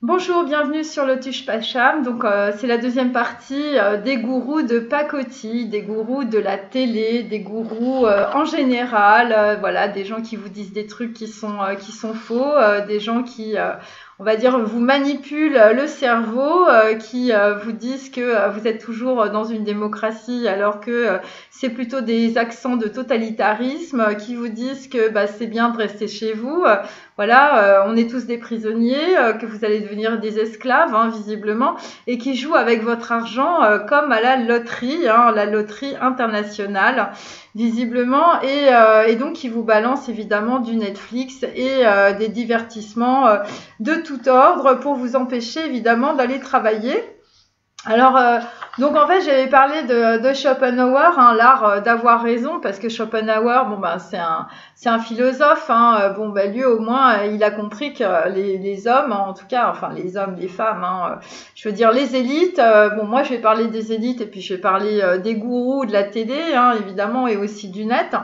Bonjour, bienvenue sur Lotus Pacham. Donc c'est la deuxième partie des gourous de pacotille, des gourous de la télé, des gourous en général, voilà, des gens qui vous disent des trucs qui sont faux, des gens qui on va dire vous manipulent le cerveau, qui vous disent que vous êtes toujours dans une démocratie alors que c'est plutôt des accents de totalitarisme, qui vous disent que c'est bien de rester chez vous. Voilà, on est tous des prisonniers, que vous allez devenir des esclaves, hein, visiblement, et qui jouent avec votre argent comme à la loterie internationale, visiblement, et donc qui vous balance évidemment du Netflix et des divertissements de tout ordre pour vous empêcher évidemment d'aller travailler. Alors, donc en fait, j'avais parlé de Schopenhauer, hein, l'art d'avoir raison, parce que Schopenhauer, c'est un philosophe, hein, lui au moins, il a compris que les hommes, en tout cas, enfin les hommes, les femmes, hein, je veux dire les élites. Moi, je vais parler des élites et puis je vais parler des gourous de la télé, hein, évidemment, et aussi du net.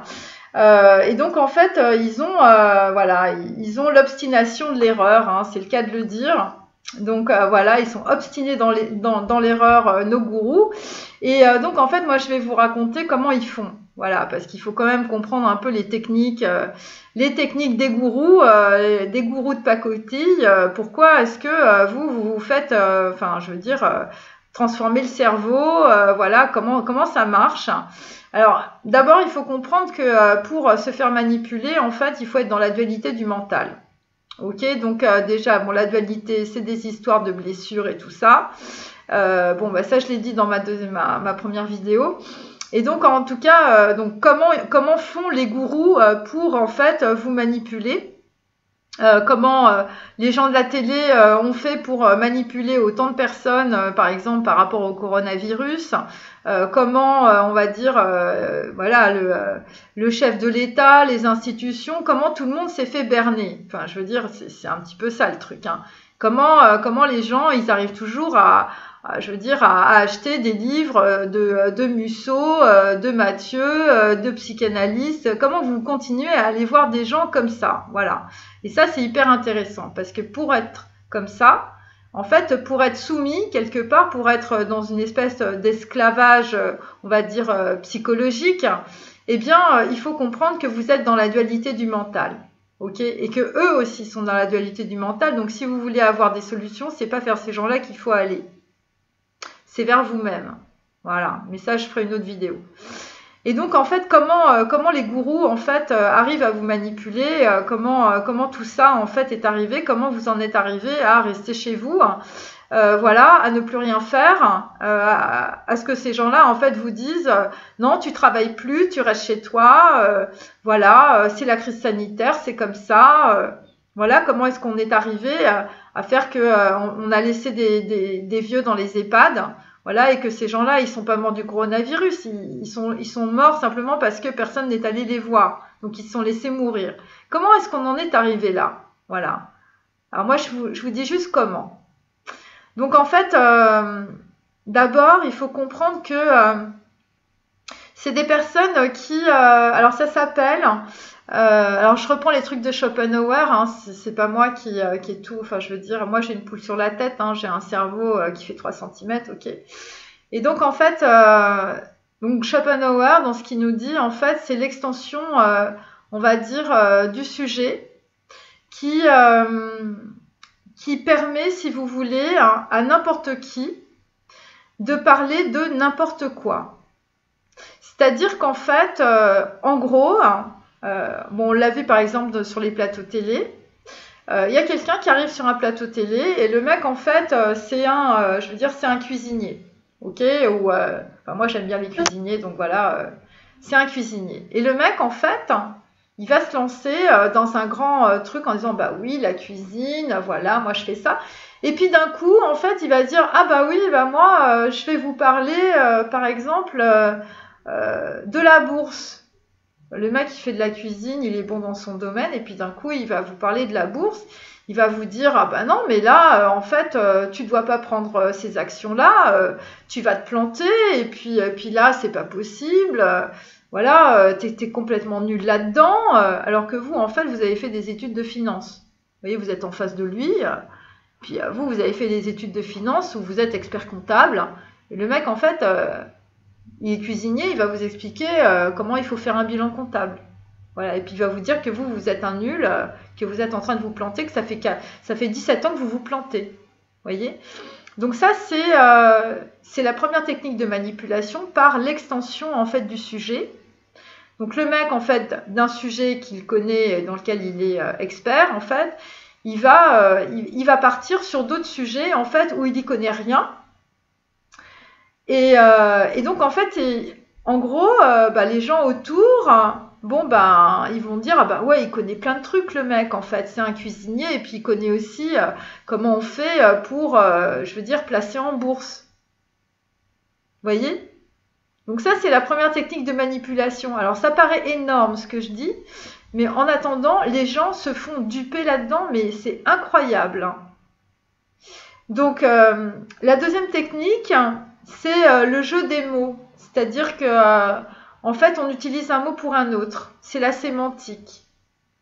Et donc en fait, ils ont l'obstination de l'erreur, hein, c'est le cas de le dire. Donc voilà, ils sont obstinés dans l'erreur, nos gourous. Et donc en fait, moi je vais vous raconter comment ils font. Voilà, parce qu'il faut quand même comprendre un peu les techniques des gourous de pacotille. Pourquoi est-ce que vous faites, transformer le cerveau, voilà, comment ça marche. Alors d'abord, il faut comprendre que pour se faire manipuler, en fait, il faut être dans la dualité du mental. Ok, donc déjà, la dualité, c'est des histoires de blessures et tout ça. Ça, je l'ai dit dans ma première vidéo. Et donc, en tout cas, comment font les gourous pour, en fait, vous manipuler? Comment les gens de la télé ont fait pour manipuler autant de personnes, par exemple par rapport au coronavirus. Comment, on va dire, le chef de l'État, les institutions, comment tout le monde s'est fait berner. Enfin, je veux dire, c'est un petit peu ça le truc, hein. Comment les gens, ils arrivent toujours à acheter des livres de Musso, de Mathieu, de psychanalystes. Comment vous continuez à aller voir des gens comme ça? Voilà. Et ça, c'est hyper intéressant parce que pour être comme ça, en fait, pour être soumis quelque part, pour être dans une espèce d'esclavage, on va dire psychologique, eh bien, il faut comprendre que vous êtes dans la dualité du mental. Ok, et que eux aussi sont dans la dualité du mental. Donc, si vous voulez avoir des solutions, c'est pas vers ces gens-là qu'il faut aller. C'est vers vous-même. Voilà. Mais ça, je ferai une autre vidéo. Et donc, en fait, comment les gourous, en fait, arrivent à vous manipuler, comment tout ça, en fait, est arrivé, comment vous en êtes arrivé à rester chez vous, à ne plus rien faire, à ce que ces gens-là, en fait, vous disent non, tu travailles plus, tu restes chez toi, c'est la crise sanitaire, c'est comme ça. Voilà, comment est-ce qu'on est arrivé à faire que on a laissé des vieux dans les EHPAD. Voilà, et que ces gens-là, ils sont pas morts du coronavirus, ils sont morts simplement parce que personne n'est allé les voir. Donc ils se sont laissés mourir. Comment est-ce qu'on en est arrivé là? Voilà. Alors moi, je vous dis juste comment. Donc en fait, d'abord, il faut comprendre que c'est des personnes qui... alors ça s'appelle... alors je reprends les trucs de Schopenhauer, hein, c'est pas moi qui est tout, enfin je veux dire, moi j'ai une poule sur la tête, hein, j'ai un cerveau qui fait 3 cm, ok. Et donc en fait, donc Schopenhauer, dans ce qu'il nous dit, en fait, c'est l'extension, on va dire, du sujet qui permet, si vous voulez, à n'importe qui de parler de n'importe quoi. C'est-à-dire qu'en fait, en gros... on l'a vu par exemple sur les plateaux télé. Il y a quelqu'un qui arrive sur un plateau télé et le mec en fait c'est un cuisinier, ok, ou moi j'aime bien les cuisiniers donc voilà, c'est un cuisinier. Et le mec en fait il va se lancer dans un grand truc en disant bah oui la cuisine, voilà moi je fais ça. Et puis d'un coup en fait il va se dire ah bah oui bah moi je vais vous parler par exemple de la bourse. Le mec, il fait de la cuisine, il est bon dans son domaine, et puis d'un coup, il va vous parler de la bourse. Il va vous dire, ah ben non, mais là, en fait, tu dois pas prendre ces actions-là, tu vas te planter, et puis là, c'est pas possible. T'es complètement nul là-dedans, alors que vous, en fait, vous avez fait des études de finance. Vous voyez, vous êtes en face de lui. Puis vous, vous avez fait des études de finance où vous êtes expert comptable. Et le mec, en fait, il est cuisinier, il va vous expliquer comment il faut faire un bilan comptable. Voilà. Et puis il va vous dire que vous, vous êtes un nul, que vous êtes en train de vous planter, que ça fait 17 ans que vous vous plantez. Vous voyez? Donc ça, c'est la première technique de manipulation par l'extension, en fait, du sujet. Donc le mec, en fait, d'un sujet qu'il connaît, dans lequel il est expert, en fait, il va partir sur d'autres sujets, en fait, où il n'y connaît rien. Et donc, en fait, en gros, les gens autour, bon, ils vont dire, ah bah ouais, il connaît plein de trucs, le mec, en fait. C'est un cuisinier, et puis il connaît aussi comment on fait pour, je veux dire, placer en bourse. Vous voyez? Donc ça, c'est la première technique de manipulation. Alors, ça paraît énorme, ce que je dis, mais en attendant, les gens se font duper là-dedans, mais c'est incroyable, hein. Donc, la deuxième technique, c'est le jeu des mots. C'est-à-dire que, en fait, on utilise un mot pour un autre. C'est la sémantique.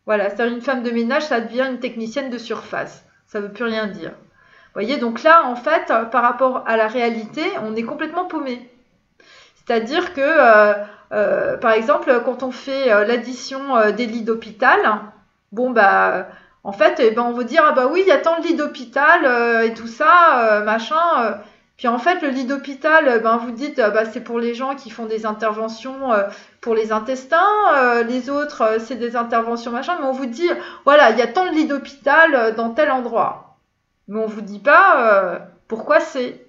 Voilà, c'est-à-dire une femme de ménage, ça devient une technicienne de surface. Ça ne veut plus rien dire. Vous voyez, donc là, en fait, par rapport à la réalité, on est complètement paumé. C'est-à-dire que, par exemple, quand on fait l'addition des lits d'hôpital, bon, en fait, on veut dire, ah bah oui, il y a tant de lits d'hôpital et tout ça, machin. Puis en fait, le lit d'hôpital, vous dites, c'est pour les gens qui font des interventions pour les intestins, les autres, c'est des interventions, machin. Mais on vous dit, voilà, il y a tant de lits d'hôpital dans tel endroit. Mais on vous dit pas pourquoi c'est.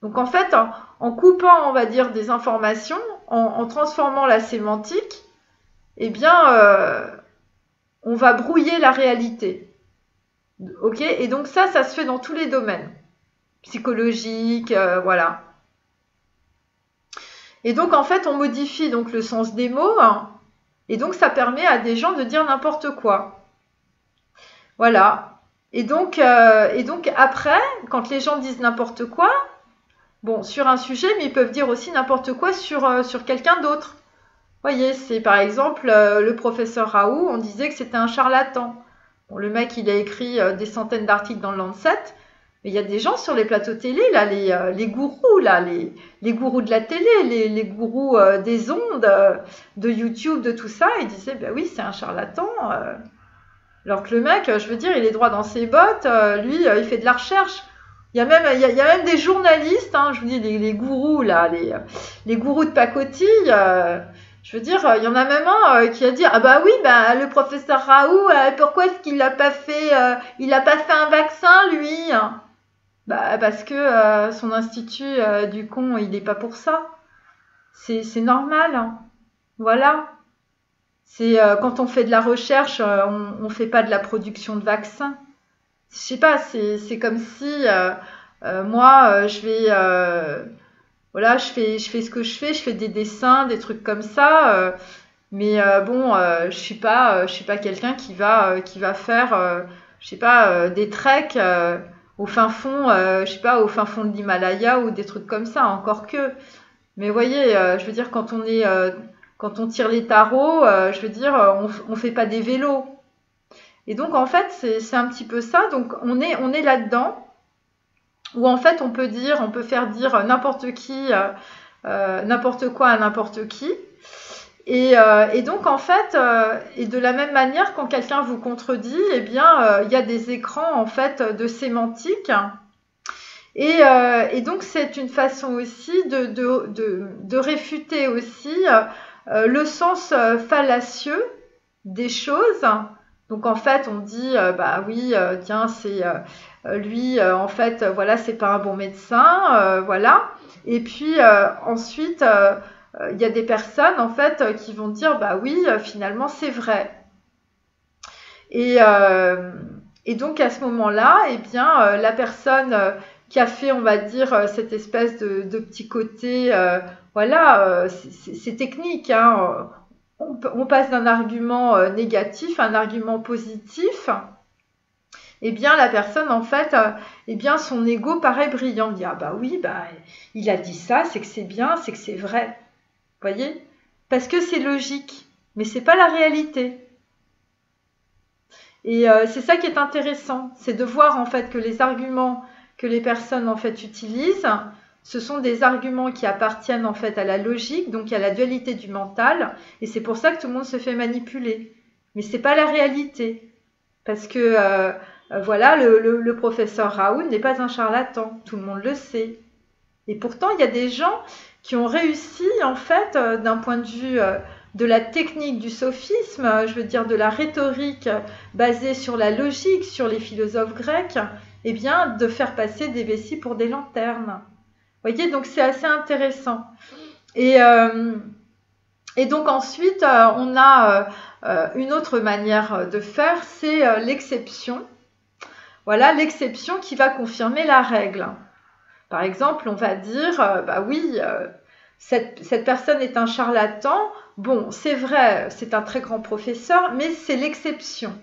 Donc en fait, en coupant, on va dire, des informations, en transformant la sémantique, eh bien, on va brouiller la réalité. Ok? Et donc ça se fait dans tous les domaines. Psychologique, voilà. Et donc en fait, on modifie donc le sens des mots, hein, et donc ça permet à des gens de dire n'importe quoi. Voilà. Et donc après, quand les gens disent n'importe quoi, bon, sur un sujet, mais ils peuvent dire aussi n'importe quoi sur quelqu'un d'autre. Vous voyez, c'est par exemple le professeur Raoult, on disait que c'était un charlatan. Bon, le mec, il a écrit des centaines d'articles dans le Lancet, mais il y a des gens sur les plateaux télé, là, les gourous, là, les gourous de la télé, les gourous des ondes, de YouTube, de tout ça, ils disaient, ben oui, c'est un charlatan. Alors que le mec, je veux dire, il est droit dans ses bottes, lui, il fait de la recherche. Il y a même des journalistes, hein, je vous dis, les gourous, là, les gourous de pacotille, je veux dire, il y en a même un qui a dit, ah bah oui, le professeur Raoult, pourquoi est-ce qu'il n'a pas fait un vaccin, lui? Parce que son institut du con, il n'est pas pour ça. C'est normal, hein. Voilà. C'est quand on fait de la recherche, on fait pas de la production de vaccins. Je sais pas, c'est comme si moi, voilà, je fais ce que je fais des dessins, des trucs comme ça, mais bon, je suis pas quelqu'un qui va faire, je sais pas, des treks au fin fond, je sais pas, au fin fond de l'Himalaya ou des trucs comme ça, encore que. Mais vous voyez, je veux dire, quand on tire les tarots, je veux dire, on fait pas des vélos. Et donc en fait, c'est un petit peu ça. Donc on est là-dedans où en fait on peut faire dire n'importe qui, n'importe quoi à n'importe qui. Et donc en fait, et de la même manière, quand quelqu'un vous contredit, eh bien, il y a des écrans en fait de sémantique. Et donc c'est une façon aussi de réfuter aussi le sens fallacieux des choses. Donc en fait, on dit oui, tiens, c'est lui, en fait, voilà, c'est pas un bon médecin, voilà. Et puis ensuite, il y a des personnes en fait qui vont dire oui, finalement, c'est vrai. Et donc à ce moment-là, eh bien, la personne qui a fait, on va dire, cette espèce de petit côté, voilà, c'est technique, hein. On passe d'un argument négatif à un argument positif, eh bien la personne en fait, eh bien son ego paraît brillant. Il dit oui, il a dit ça, c'est que c'est bien, c'est que c'est vrai. Vous voyez? Parce que c'est logique, mais c'est pas la réalité. Et c'est ça qui est intéressant, c'est de voir en fait que les arguments que les personnes en fait utilisent, ce sont des arguments qui appartiennent en fait à la logique, donc à la dualité du mental, et c'est pour ça que tout le monde se fait manipuler. Mais c'est pas la réalité, parce que voilà, le professeur Raoult n'est pas un charlatan, tout le monde le sait. Et pourtant, il y a des gens qui ont réussi en fait d'un point de vue de la technique du sophisme, je veux dire de la rhétorique basée sur la logique, sur les philosophes grecs, eh bien, de faire passer des vessies pour des lanternes. Vous voyez, donc c'est assez intéressant. Et donc ensuite, on a une autre manière de faire, c'est l'exception. Voilà, l'exception qui va confirmer la règle. Par exemple, on va dire, bah oui, cette personne est un charlatan. Bon, c'est vrai, c'est un très grand professeur, mais c'est l'exception.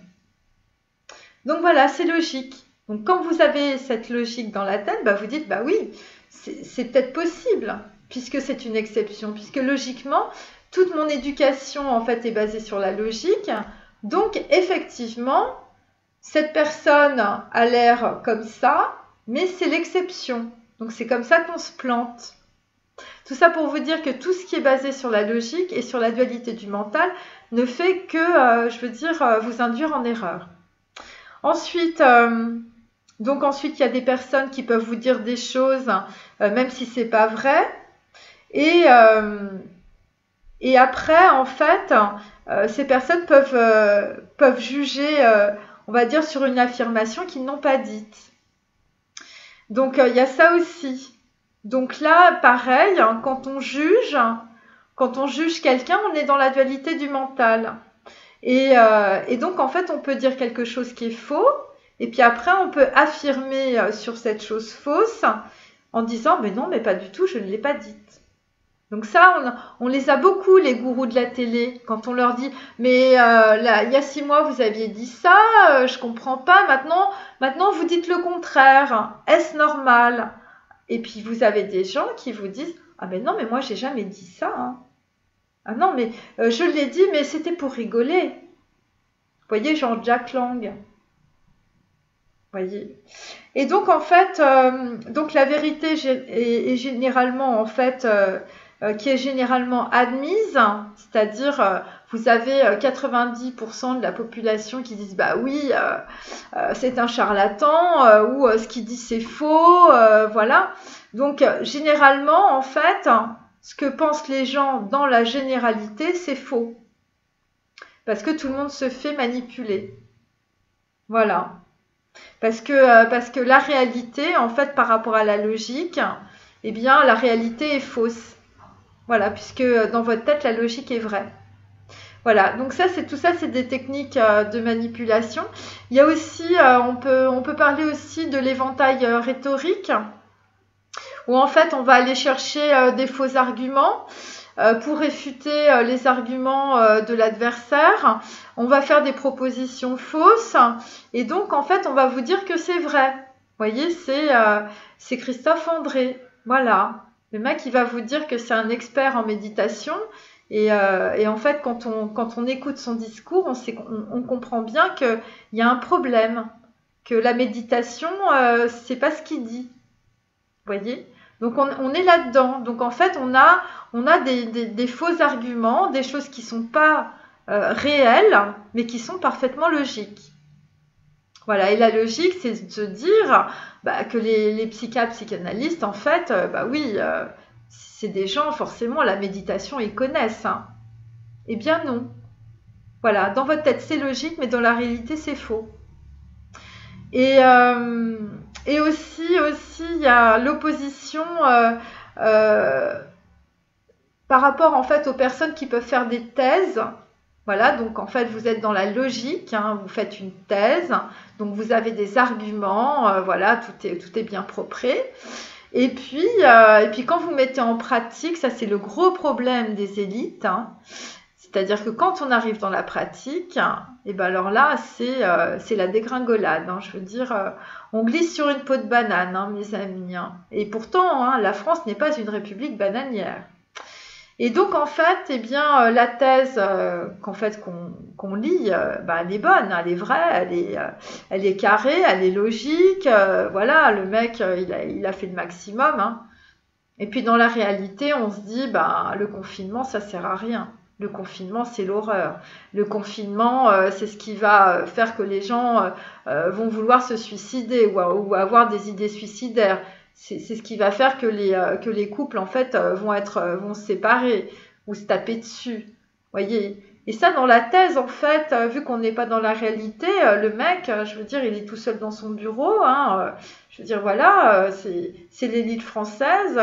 Donc voilà, c'est logique. Donc quand vous avez cette logique dans la tête, bah vous dites, bah oui, c'est peut-être possible, puisque c'est une exception, puisque logiquement, toute mon éducation en fait est basée sur la logique. Donc effectivement, cette personne a l'air comme ça, mais c'est l'exception. Donc c'est comme ça qu'on se plante. Tout ça pour vous dire que tout ce qui est basé sur la logique et sur la dualité du mental ne fait que, je veux dire, vous induire en erreur. Ensuite, ensuite, il y a des personnes qui peuvent vous dire des choses, même si c'est pas vrai. Et après, en fait, ces personnes peuvent juger, on va dire, sur une affirmation qu'ils n'ont pas dite. Donc, il y a ça aussi. Donc là, pareil, hein, quand on juge quelqu'un, on est dans la dualité du mental. Et donc, en fait, on peut dire quelque chose qui est faux, et puis après, on peut affirmer sur cette chose fausse en disant « mais non, mais pas du tout, je ne l'ai pas dite ». Donc ça, on les a beaucoup, les gourous de la télé, quand on leur dit « mais là, il y a 6 mois, vous aviez dit ça, je comprends pas, maintenant vous dites le contraire, est-ce normal ?» Et puis vous avez des gens qui vous disent « ah ben non, mais moi j'ai jamais dit ça, hein. Ah non, mais je l'ai dit, mais c'était pour rigoler. » Vous voyez, genre Jack Lang. Voyez. Et donc en fait, donc la vérité est généralement en fait qui est généralement admise, c'est-à-dire vous avez 90% de la population qui disent bah oui, c'est un charlatan ou ce qu'il dit c'est faux, voilà. Donc généralement en fait, ce que pensent les gens dans la généralité, c'est faux. Parce que tout le monde se fait manipuler. Voilà. Parce que la réalité, en fait, par rapport à la logique, eh bien, la réalité est fausse. Voilà, puisque dans votre tête, la logique est vraie. Voilà, donc tout ça, c'est des techniques de manipulation. Il y a aussi, on peut parler aussi de l'éventail rhétorique, où en fait, on va aller chercher des faux arguments. Pour réfuter les arguments de l'adversaire, on va faire des propositions fausses et donc en fait on va vous dire que c'est vrai. Vous voyez, c'est Christophe André, voilà. Le mec il va vous dire que c'est un expert en méditation et en fait quand on écoute son discours, on comprend bien qu'il y a un problème, que la méditation c'est pas ce qu'il dit. Vous voyez ? Donc on est là-dedans. Donc en fait on a des faux arguments, des choses qui sont pas réelles, mais qui sont parfaitement logiques. Voilà, et la logique, c'est de se dire que les psychanalystes, en fait, oui, c'est des gens, forcément, la méditation, ils connaissent. Hein. Eh bien non. Voilà, dans votre tête, c'est logique, mais dans la réalité, c'est faux. Et aussi, il y a l'opposition par rapport en fait aux personnes qui peuvent faire des thèses. Voilà, donc en fait vous êtes dans la logique, hein, vous faites une thèse, donc vous avez des arguments, voilà, tout est bien propré. Et puis quand vous mettez en pratique, ça c'est le gros problème des élites, hein, c'est-à-dire que quand on arrive dans la pratique, et ben alors là c'est la dégringolade, hein, je veux dire, on glisse sur une peau de banane, hein, mes amis. Hein. Et pourtant, hein, la France n'est pas une république bananière. Et donc en fait, eh bien, la thèse qu'on lit, elle est bonne, elle est vraie, elle est carrée, elle est logique. Voilà, le mec, il a fait le maximum, hein. Et puis dans la réalité, on se dit, le confinement, ça sert à rien. Le confinement, c'est l'horreur. Le confinement, c'est ce qui va faire que les gens vont vouloir se suicider ou avoir des idées suicidaires. C'est ce qui va faire que les couples, en fait, vont se séparer ou se taper dessus. Voyez. Et ça, dans la thèse, en fait, vu qu'on n'est pas dans la réalité, le mec, je veux dire, il est tout seul dans son bureau, hein, je veux dire, voilà, c'est l'élite française.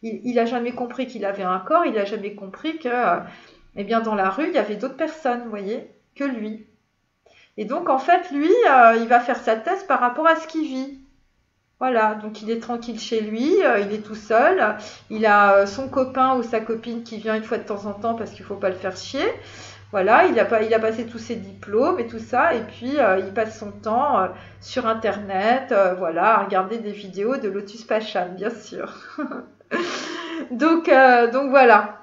Il a jamais compris qu'il avait un corps. Il a jamais compris que, eh bien, dans la rue, il y avait d'autres personnes, vous voyez, que lui. Et donc, en fait, lui, il va faire sa thèse par rapport à ce qu'il vit. Voilà, donc il est tranquille chez lui, il est tout seul. Il a son copain ou sa copine qui vient une fois de temps en temps parce qu'il faut pas le faire chier. Voilà, il a passé tous ses diplômes et tout ça, et puis il passe son temps sur Internet, voilà, à regarder des vidéos de Lotus Pacham, bien sûr. Donc voilà.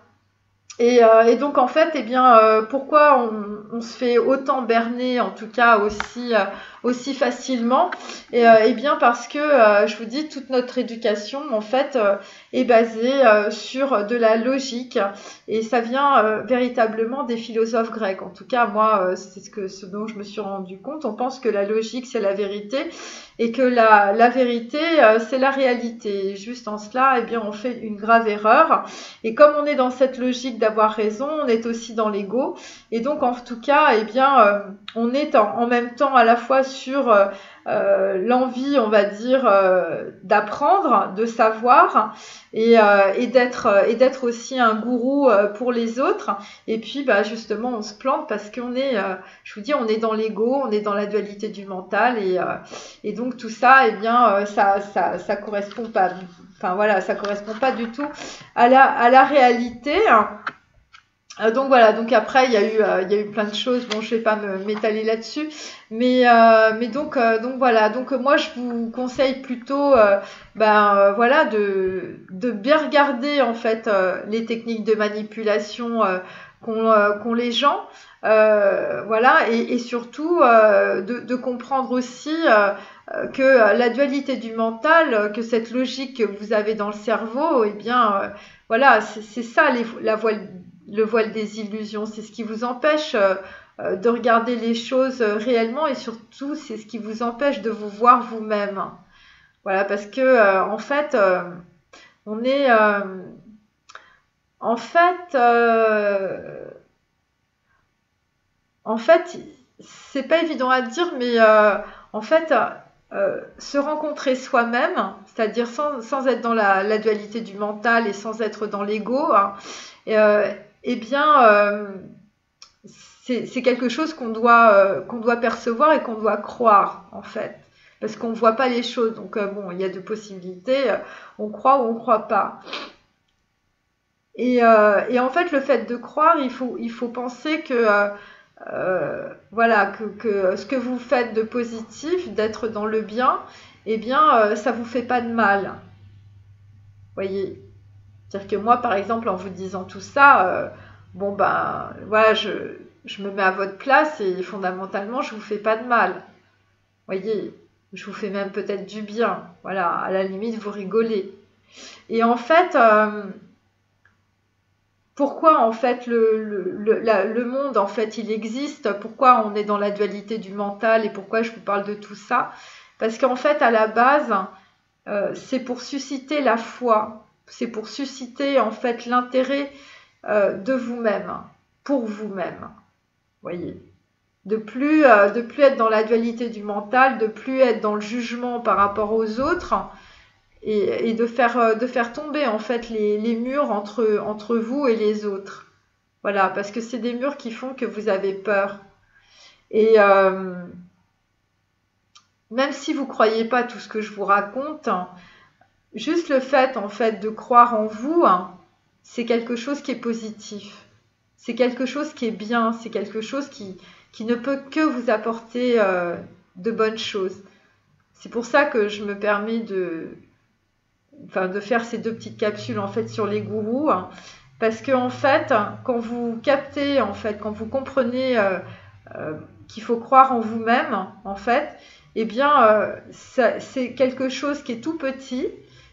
Et donc en fait, eh bien, pourquoi on se fait autant berner, en tout cas aussi facilement? Eh bien parce que je vous dis, toute notre éducation en fait est basée sur de la logique, et ça vient véritablement des philosophes grecs. En tout cas, moi, c'est ce dont je me suis rendu compte. On pense que la logique c'est la vérité et que la vérité c'est la réalité. Et juste en cela, eh bien, on fait une grave erreur. Et comme on est dans cette logique d'avoir raison, on est aussi dans l'ego. Et donc, en tout cas, eh bien, on est en même temps à la fois sur l'envie, on va dire, d'apprendre, de savoir, et d'être aussi un gourou pour les autres. Et puis, justement, on se plante parce qu'on est, je vous dis, on est dans l'ego, on est dans la dualité du mental, et donc tout ça, eh bien, ça correspond pas. Enfin voilà, ça correspond pas du tout à la réalité. Donc voilà, donc après il y a eu plein de choses. Bon, je vais pas m'étaler là-dessus, mais donc voilà. Donc moi je vous conseille plutôt voilà de bien regarder en fait les techniques de manipulation qu'ont les gens. Voilà, et surtout de comprendre aussi que la dualité du mental, que cette logique que vous avez dans le cerveau, eh bien, voilà, c'est ça le voile des illusions. C'est ce qui vous empêche de regarder les choses réellement, et surtout, c'est ce qui vous empêche de vous voir vous-même. Voilà, parce que en fait, on est, en fait, en fait, c'est pas évident à dire, mais en fait, se rencontrer soi-même, c'est-à-dire sans être dans la dualité du mental et sans être dans l'ego, hein, eh bien, c'est quelque chose qu'on doit percevoir et qu'on doit croire, en fait. Parce qu'on ne voit pas les choses. Donc, bon, il y a deux possibilités. On croit ou on ne croit pas. Et en fait, le fait de croire, il faut penser que voilà, que ce que vous faites de positif, d'être dans le bien, eh bien, ça vous fait pas de mal. Voyez. C'est-à-dire que moi, par exemple, en vous disant tout ça, bon voilà, je me mets à votre place et fondamentalement, je vous fais pas de mal. Voyez. Je vous fais même peut-être du bien. Voilà, à la limite, vous rigolez. Et en fait, pourquoi en fait le monde en fait il existe, pourquoi on est dans la dualité du mental et pourquoi je vous parle de tout ça, parce qu'en fait à la base c'est pour susciter la foi, c'est pour susciter en fait l'intérêt de vous-même, pour vous-même, voyez, de plus être dans la dualité du mental, de plus être dans le jugement par rapport aux autres, et de faire tomber en fait les murs entre vous et les autres. Voilà, parce que c'est des murs qui font que vous avez peur. Et même si vous ne croyez pas tout ce que je vous raconte, juste le fait en fait de croire en vous, c'est quelque chose qui est positif. C'est quelque chose qui est bien, c'est quelque chose qui ne peut que vous apporter de bonnes choses. C'est pour ça que je me permets de faire ces deux petites capsules en fait sur les gourous, Parce que en fait, quand vous captez, en fait, quand vous comprenez qu'il faut croire en vous-même, en fait, eh bien, c'est quelque chose qui est tout petit,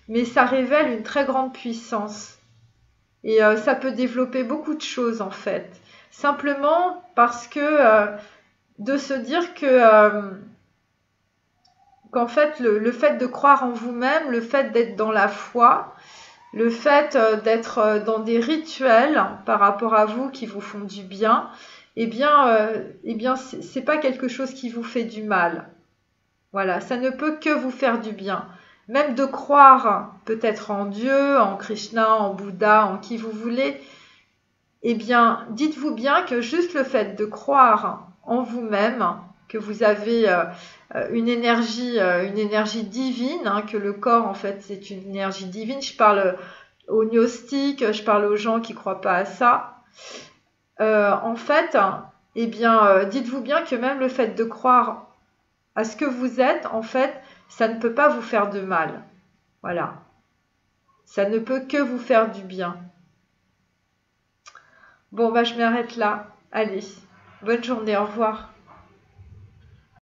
mais ça révèle une très grande puissance. Et ça peut développer beaucoup de choses, en fait. Simplement parce que de se dire que qu'en fait, le fait de croire en vous-même, le fait d'être dans la foi, le fait d'être dans des rituels par rapport à vous qui vous font du bien, eh bien c'est pas quelque chose qui vous fait du mal. Voilà, ça ne peut que vous faire du bien. Même de croire peut-être en Dieu, en Krishna, en Bouddha, en qui vous voulez, eh bien, dites-vous bien que juste le fait de croire en vous-même, que vous avez une énergie divine, hein, que le corps, en fait, c'est une énergie divine. Je parle aux gnostiques, je parle aux gens qui ne croient pas à ça. En fait, eh bien, dites-vous bien que même le fait de croire à ce que vous êtes, en fait, ça ne peut pas vous faire de mal. Voilà. Ça ne peut que vous faire du bien. Bon, bah, je m'arrête là. Allez, bonne journée, au revoir.